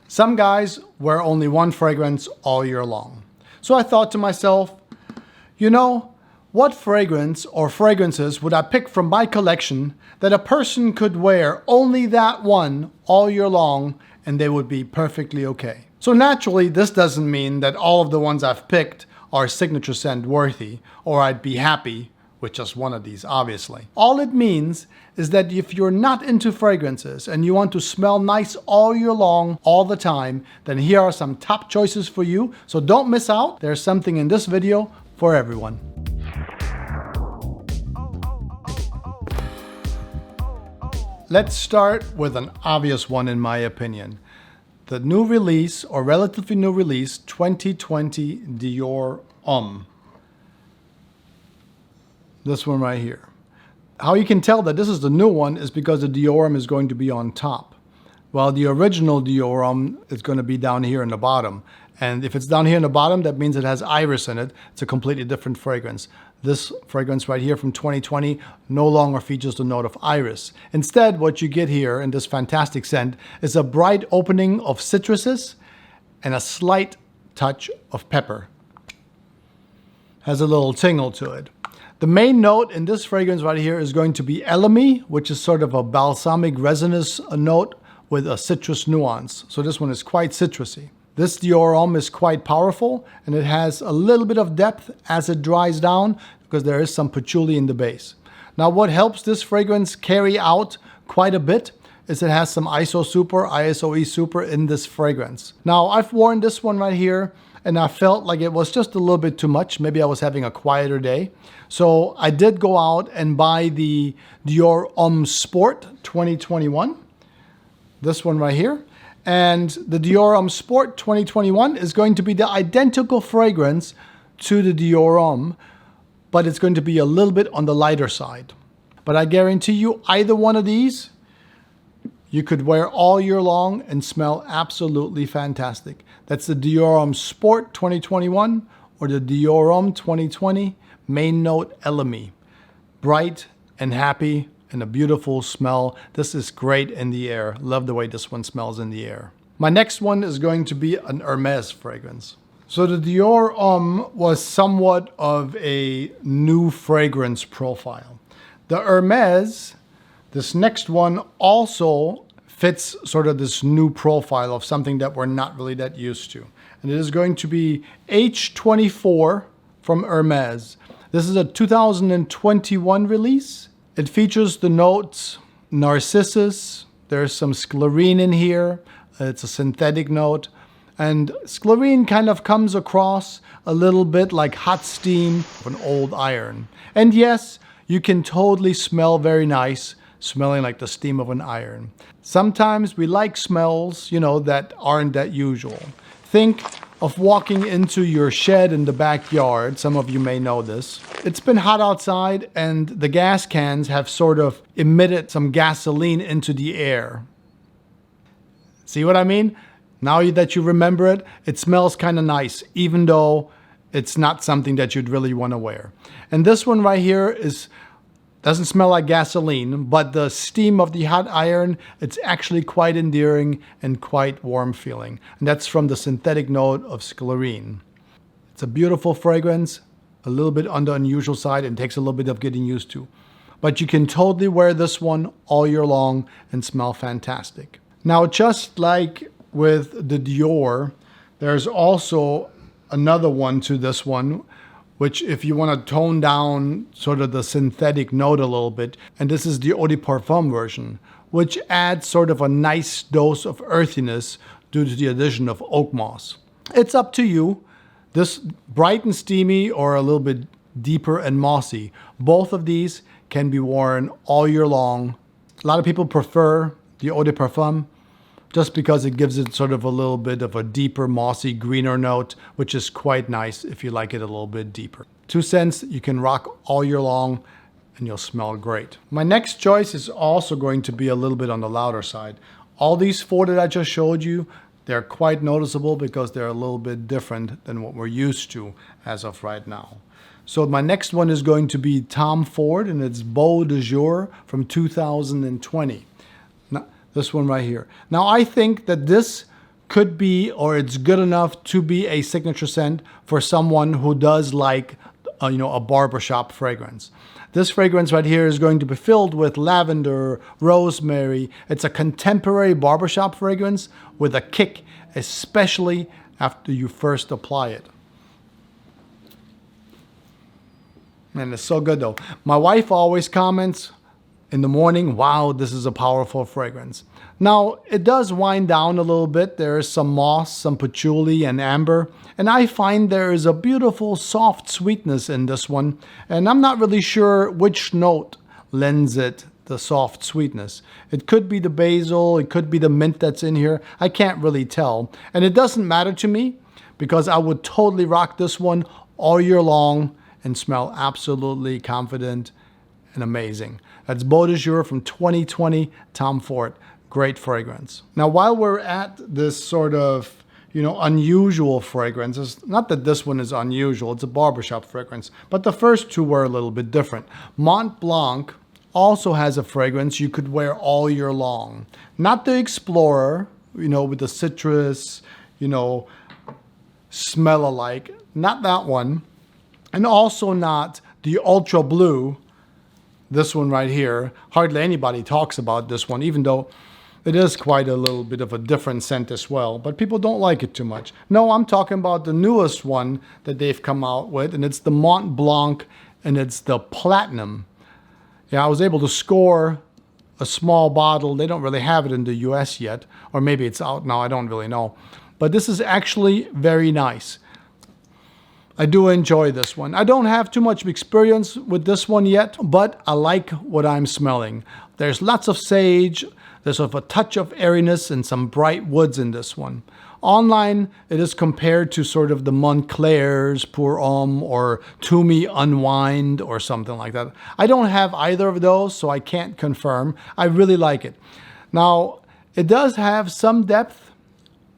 Some guys wear only one fragrance all year long. So I thought to myself, you know, what fragrance or fragrances would I pick from my collection that a person could wear only that one all year long and they would be perfectly okay? So naturally, this doesn't mean that all of the ones I've picked are signature scent worthy, or I'd be happy with just one of these, obviously. All it means is that if you're not into fragrances and you want to smell nice all year long, all the time, then here are some top choices for you. So don't miss out. There's something in this video for everyone. Let's start with an obvious one in my opinion. The new release, or relatively new release, 2020 Dior Homme. This one right here. How you can tell that this is the new one is because the Dior Homme is going to be on top, while the original Dior Homme is going to be down here in the bottom. And if it's down here in the bottom, that means it has iris in it. It's a completely different fragrance. This fragrance right here from 2020 no longer features the note of iris. Instead, what you get here in this fantastic scent is a bright opening of citruses and a slight touch of pepper. Has a little tingle to it. The main note in this fragrance right here is going to be elemi, which is sort of a balsamic resinous note with a citrus nuance. So this one is quite citrusy. This Dior Homme is quite powerful, and it has a little bit of depth as it dries down because there is some patchouli in the base. Now what helps this fragrance carry out quite a bit is it has some ISOE super in this fragrance. Now I've worn this one right here and I felt like it was just a little bit too much. Maybe I was having a quieter day. So I did go out and buy the Dior Homme Sport 2021. This one right here. And the Dior Homme Sport 2021 is going to be the identical fragrance to the Dior Homme, but it's going to be a little bit on the lighter side. But I guarantee you either one of these, you could wear all year long and smell absolutely fantastic. That's the Dior Homme Sport 2021 or the Dior Homme 2020. Main note, elemi. Bright and happy and a beautiful smell. This is great in the air. Love the way this one smells in the air. My next one is going to be an Hermes fragrance. So the Dior Homme was somewhat of a new fragrance profile. The Hermes, this next one, also fits sort of this new profile of something that we're not really that used to. And it is going to be H24 from Hermes. This is a 2021 release. It features the notes narcissus. There's some sclerine in here. It's a synthetic note. And sclerine kind of comes across a little bit like hot steam of an old iron. And yes, you can totally smell very nice, smelling like the steam of an iron. Sometimes we like smells, that aren't that usual. Think of walking into your shed in the backyard. Some of you may know this. It's been hot outside and the gas cans have sort of emitted some gasoline into the air. See what I mean? Now that you remember it, it smells kind of nice, even though it's not something that you'd really want to wear. And this one right here doesn't smell like gasoline, but the steam of the hot iron, it's actually quite endearing and quite warm feeling. And that's from the synthetic note of sclerine. It's a beautiful fragrance, a little bit on the unusual side, and takes a little bit of getting used to. But you can totally wear this one all year long and smell fantastic. Now, just like with the Dior, there's also another one to this one, which if you want to tone down sort of the synthetic note a little bit, and this is the Eau de Parfum version, which adds sort of a nice dose of earthiness due to the addition of oak moss. It's up to you. This bright and steamy or a little bit deeper and mossy. Both of these can be worn all year long. A lot of people prefer the Eau de Parfum just because it gives it sort of a little bit of a deeper, mossy, greener note, which is quite nice if you like it a little bit deeper. 2 cents, you can rock all year long and you'll smell great. My next choice is also going to be a little bit on the louder side. All these 4 that I just showed you, they're quite noticeable because they're a little bit different than what we're used to as of right now. So my next one is going to be Tom Ford, and it's Beau de Jour from 2020. Now, this one right here. Now I think that this could be, or it's good enough to be a signature scent for someone who does like, a barbershop fragrance. This fragrance right here is going to be filled with lavender, rosemary. It's a contemporary barbershop fragrance with a kick, especially after you first apply it. Man, it's so good though. My wife always comments in the morning, wow, this is a powerful fragrance. Now, it does wind down a little bit. There is some moss, some patchouli, and amber. And I find there is a beautiful soft sweetness in this one. And I'm not really sure which note lends it the soft sweetness. It could be the basil, it could be the mint that's in here. I can't really tell. And it doesn't matter to me because I would totally rock this one all year long and smell absolutely confident and amazing. That's Beau de Jour from 2020, Tom Ford. Great fragrance. Now, while we're at this sort of, unusual fragrance, it's not that this one is unusual, it's a barbershop fragrance, but the first two were a little bit different. Mont Blanc also has a fragrance you could wear all year long. Not the Explorer, with the citrus, smell alike. Not that one. And also not the Ultra Blue, this one right here. Hardly anybody talks about this one, even though it is quite a little bit of a different scent as well, but people don't like it too much. No, I'm talking about the newest one that they've come out with, and it's the Mont Blanc, and it's the Platinum. Yeah, I was able to score a small bottle. They don't really have it in the US yet, or maybe it's out now, I don't really know. But this is actually very nice. I do enjoy this one. I don't have too much experience with this one yet, but I like what I'm smelling. There's lots of sage. There's sort of a touch of airiness and some bright woods in this one. Online, it is compared to sort of the Montclair's Pour Homme or Toomey Unwind or something like that. I don't have either of those, so I can't confirm. I really like it. Now, it does have some depth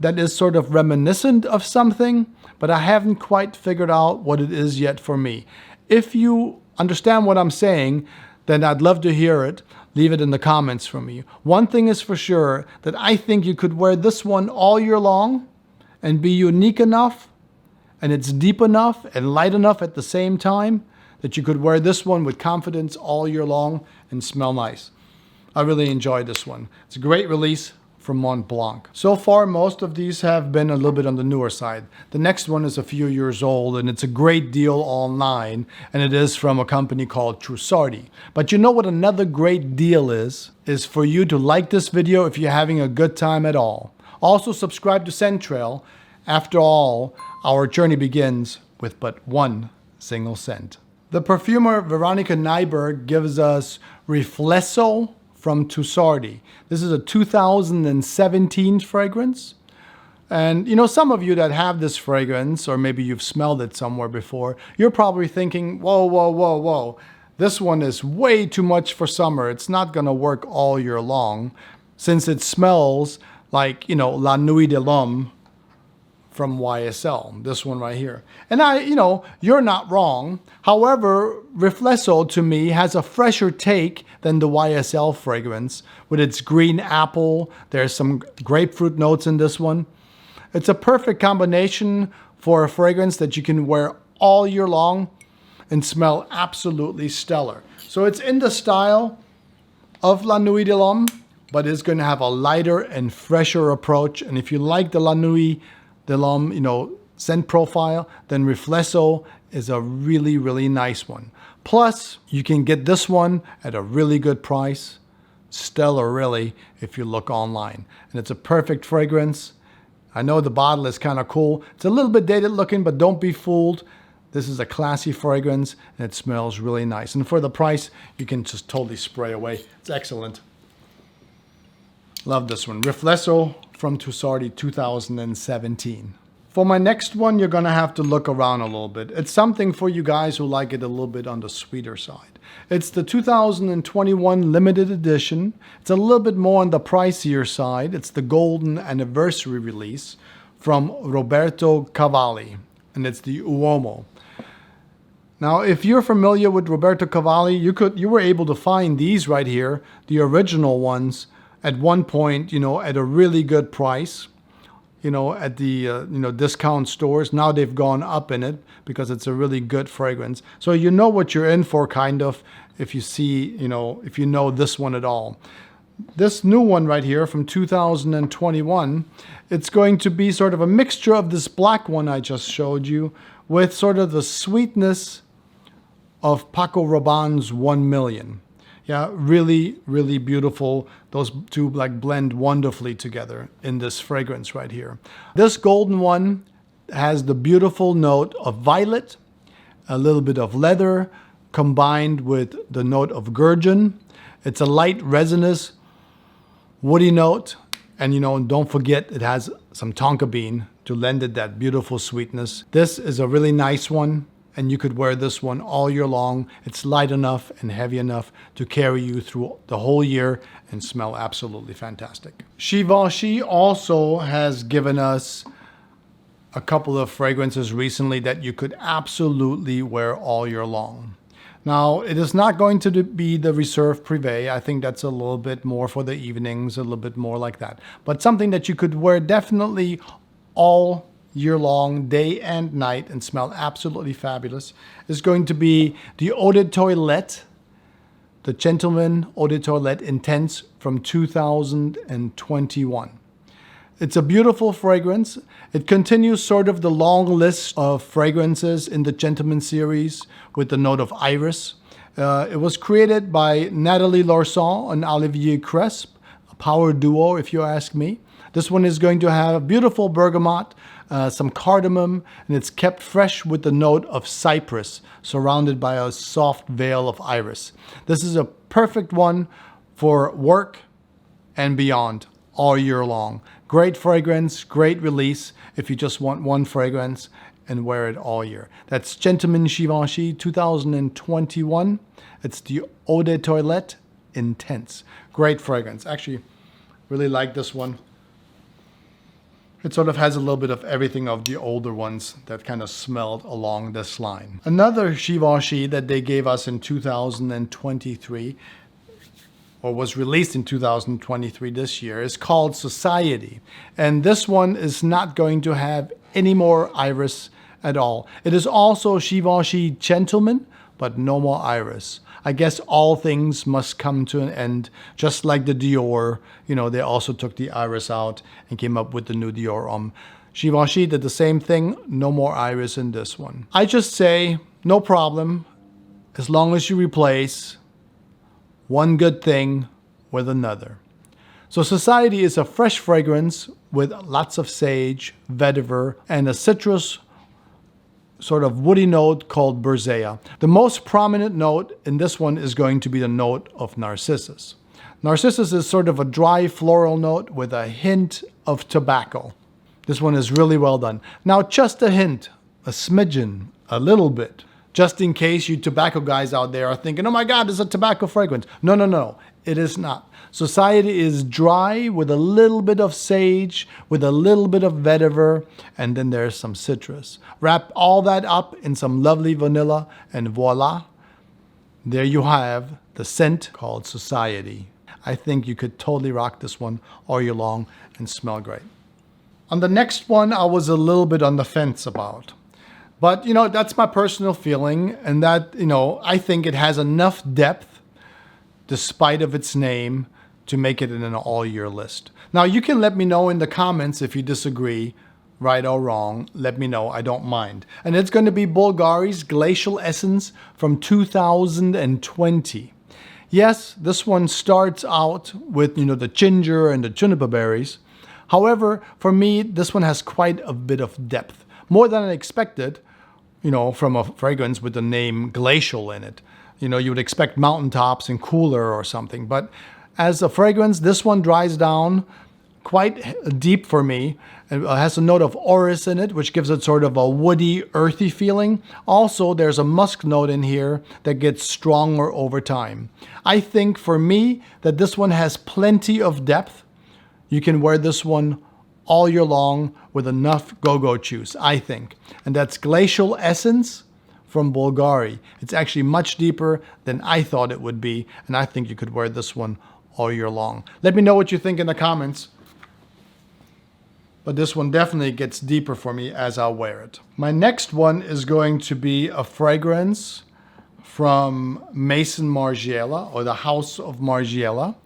that is sort of reminiscent of something, but I haven't quite figured out what it is yet for me. If you understand what I'm saying, then I'd love to hear it. Leave it in the comments for me. One thing is for sure, that I think you could wear this one all year long and be unique enough, and it's deep enough and light enough at the same time that you could wear this one with confidence all year long and smell nice. I really enjoyed this one. It's a great release from Mont Blanc. So far, most of these have been a little bit on the newer side. The next one is a few years old, and it's a great deal online, and it is from a company called Trussardi. But you know what another great deal is for you to like this video if you're having a good time at all. Also, subscribe to Scent Trail. After all, our journey begins with but one single scent. The perfumer Veronica Nyberg gives us Riflesso from Trussardi. This is a 2017 fragrance. And some of you that have this fragrance, or maybe you've smelled it somewhere before, you're probably thinking, whoa, whoa, whoa, whoa. This one is way too much for summer. It's not gonna work all year long, since it smells like, La Nuit de l'Homme from YSL, this one right here. And you're not wrong. However, Riflesso to me has a fresher take than the YSL fragrance with its green apple. There's some grapefruit notes in this one. It's a perfect combination for a fragrance that you can wear all year long and smell absolutely stellar. So it's in the style of La Nuit de l'Homme, but it's going to have a lighter and fresher approach. And if you like the La Nuit de l'Homme, scent profile, then Riflesso is a really, really nice one. Plus, you can get this one at a really good price. Stellar, really, if you look online. And it's a perfect fragrance. I know the bottle is kind of cool. It's a little bit dated looking, but don't be fooled. This is a classy fragrance, and it smells really nice. And for the price, you can just totally spray away. It's excellent. Love this one. Riflesso from Trussardi 2017. For my next one, you're going to have to look around a little bit. It's something for you guys who like it a little bit on the sweeter side. It's the 2021 limited edition. It's a little bit more on the pricier side. It's the golden anniversary release from Roberto Cavalli, and it's the Uomo. Now, if you're familiar with Roberto Cavalli, you were able to find these right here, the original ones, at one point, at a really good price. at the discount stores. Now they've gone up in it because it's a really good fragrance. So you know what you're in for, kind of, if you see, if you know this one at all. This new one right here from 2021, it's going to be sort of a mixture of this black one I just showed you with sort of the sweetness of Paco Rabanne's 1 Million. Yeah, really, really beautiful. Those two blend wonderfully together in this fragrance right here. This golden one has the beautiful note of violet, a little bit of leather, combined with the note of gurgeon. It's a light resinous, woody note. And don't forget, it has some tonka bean to lend it that beautiful sweetness. This is a really nice one, and you could wear this one all year long. It's light enough and heavy enough to carry you through the whole year and smell absolutely fantastic. Givenchy also has given us a couple of fragrances recently that you could absolutely wear all year long. Now, it is not going to be the Reserve Privé. I think that's a little bit more for the evenings, a little bit more like that. But something that you could wear definitely all year long, day and night, and smell absolutely fabulous is going to be the Eau de Toilette, the Gentleman Eau de Toilette Intense from 2021. It's a beautiful fragrance. It continues sort of the long list of fragrances in the Gentleman series with the note of iris. It was created by Nathalie Larson and Olivier Cresp, a power duo if you ask me. This one is going to have beautiful bergamot, some cardamom, and it's kept fresh with the note of cypress, surrounded by a soft veil of iris. This is a perfect one for work and beyond all year long. Great fragrance, great release if you just want one fragrance and wear it all year. That's Gentleman Givenchy 2021. It's the Eau de Toilette Intense. Great fragrance. Actually, really like this one. It sort of has a little bit of everything of the older ones that kind of smelled along this line. Another Givenchy that they gave us in 2023, or was released in 2023 this year, is called Society. And this one is not going to have any more iris at all. It is also Givenchy Gentleman, but no more iris. I guess all things must come to an end, just like the Dior. They also took the iris out and came up with the new Dior Homme. Givenchy did the same thing, no more iris in this one. I just say, no problem, as long as you replace one good thing with another. So Society is a fresh fragrance with lots of sage, vetiver, and a citrus sort of woody note called Burzea. The most prominent note in this one is going to be the note of Narcissus. Narcissus is sort of a dry floral note with a hint of tobacco. This one is really well done. Now, just a hint, a smidgen, a little bit, just in case you tobacco guys out there are thinking, oh my God, it's a tobacco fragrance. No, it is not. Society is dry with a little bit of sage, with a little bit of vetiver, and then there's some citrus. Wrap all that up in some lovely vanilla, and voila, there you have the scent called Society. I think you could totally rock this one all year long and smell great. On the next one, I was a little bit on the fence about. But, that's my personal feeling, and that, I think it has enough depth, despite of its name, to make it in an all-year list. Now, you can let me know in the comments if you disagree, right or wrong. Let me know. I don't mind. And it's going to be Bulgari's Glacial Essence from 2020. Yes, this one starts out with, the ginger and the juniper berries. However, for me, this one has quite a bit of depth. More than I expected, from a fragrance with the name Glacial in it. You would expect mountaintops and cooler or something. But as a fragrance, this one dries down quite deep for me. It has a note of orris in it, which gives it sort of a woody, earthy feeling. Also, there's a musk note in here that gets stronger over time. I think for me that this one has plenty of depth. You can wear this one all year long with enough go-go juice, I think. And that's Glacial Essence from Bulgari. It's actually much deeper than I thought it would be, and I think you could wear this one all year long. Let me know what you think in the comments. but this one definitely gets deeper for me as I wear it. My next one is going to be a fragrance from Maison Margiela, or the House of Margiela.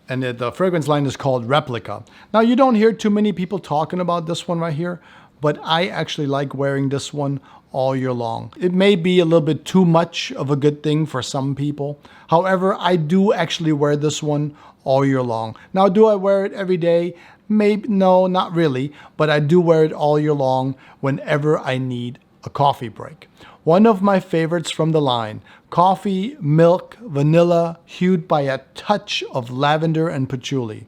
And the fragrance line is called Replica. Now, you don't hear too many people talking about this one right here, but I actually like wearing this one all year long. It may be a little bit too much of a good thing for some people. However, I do actually wear this one all year long. Now, do I wear it every day? Maybe, no, not really, but I do wear it all year long whenever I need a coffee break. One of my favorites from the line, coffee, milk, vanilla, hued by a touch of lavender and patchouli.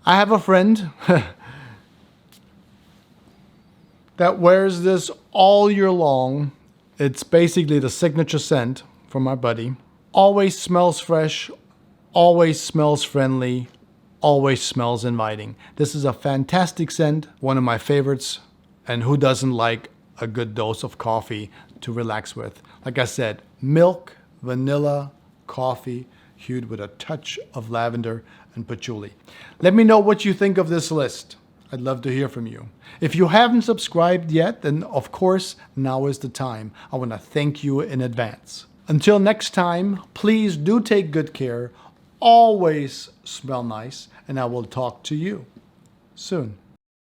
I have a friend that wears this all year long. It's basically the signature scent from my buddy. Always smells fresh, always smells friendly, always smells inviting. This is a fantastic scent, one of my favorites, and who doesn't like a good dose of coffee to relax with? Like I said, milk, vanilla, coffee, hued with a touch of lavender and patchouli. Let me know what you think of this list. I'd love to hear from you. If you haven't subscribed yet, then of course, now is the time. I want to thank you in advance. Until next time, please do take good care. Always smell nice, and I will talk to you soon.